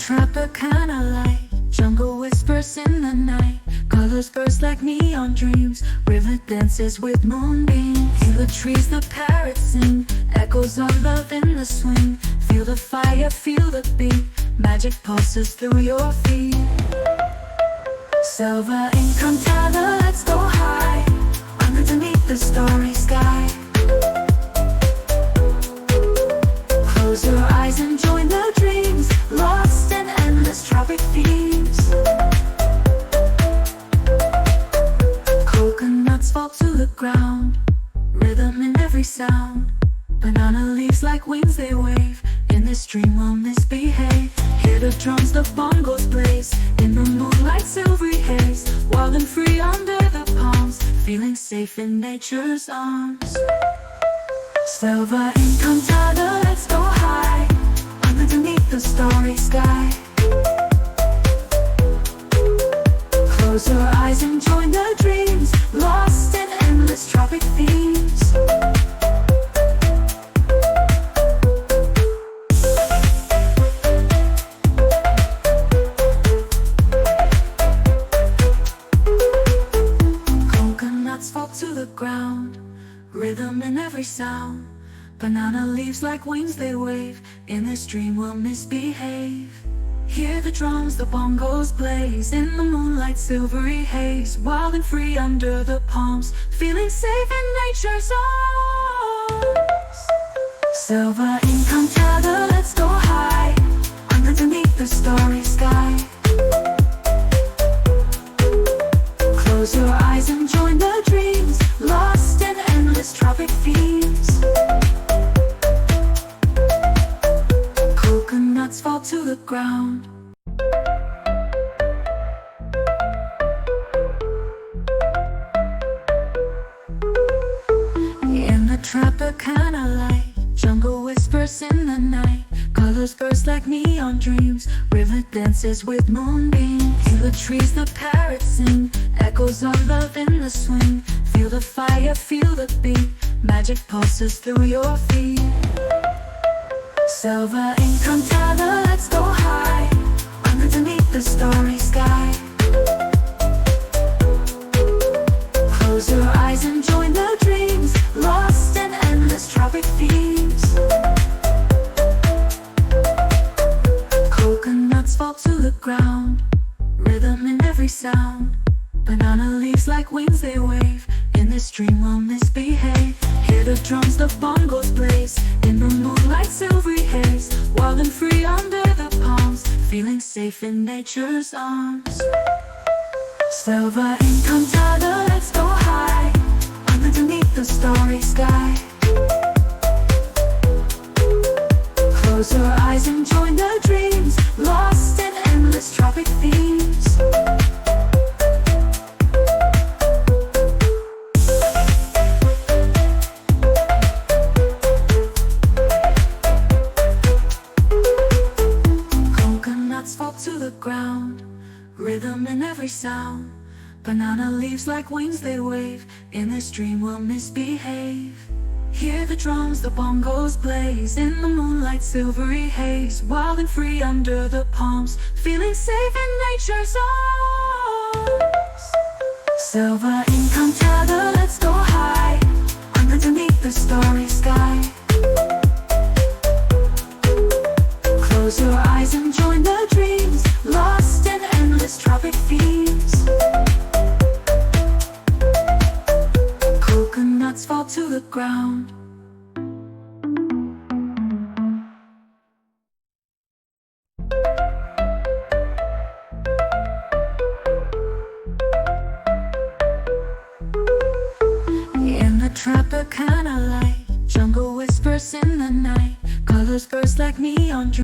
trapper kinda light, jungle whispers in the night, colors burst like neon dreams, river dances with moonbeams. In the trees the parrots sing, echoes of love in the swing. Feel the fire, feel the beat, magic pulses through your feet. Silver Encantada, let's go high, underneath the starry sky. Close your eyes and join the dreams, lost in endless tropic themes. Coconuts fall to the ground, rhythm in every sound. Banana leaves like wings they wave, in this dream we'll misbehave. Hear the drums, the bongos blaze, in the moonlight silvery haze. Wild and free under the palms, feeling safe in nature's arms. Silver Encantada, let's go high, underneath the starry sky. Close your eyes and join the dreams, lost in endless tropic themes. Coconuts fall to the ground, rhythm in every sound. Banana leaves like wings they wave, in this dream we'll misbehave. Hear the drums, the bongos blaze, in the moonlight silvery haze. Wild and free under the palms, feeling safe in nature's arms. Silver Encantada, let's go high, underneath the starry sky. Close your eyes and join the dreams, lost in endless tropic themes. Coconuts fall to the ground. In the trapper kinda light, jungle whispers in the night, colors burst like neon dreams, river dances with moonbeams. In the trees the parrots sing, echoes of love in the swing. Feel the fire, feel the beat, magic pulses through your feet. Silver Encantada, let's go high, underneath the starry sky. Close your eyes and join the dreams, lost in endless tropic themes. Coconuts fall to the ground, rhythm in every sound. Banana leaves like wings they wave, in this dream we'll misbehave. Hear the drums, the bongos blaze, in the moonlight silvery haze. Wild and free under the palms, feeling safe in nature's arms. Silver Encantada, let's go high, underneath the starry sky. Close your eyes and join the dreams, lost in endless tropic themes. Coconuts fall to the ground, rhythm in every sound. Banana leaves like wings they wave, in this dream we'll misbehave. Hear the drums, the bongos blaze, in the moonlight silvery haze. Wild and free under the palms, feeling safe in nature's arms. Silver Encantada, let's go high, underneath the starry sky. Close your eyes and join the dreams, lost in endless tropic themes. Coconuts fall to the ground. In the trapper kinda light, jungle whispers in the night, colors burst like neon dreams.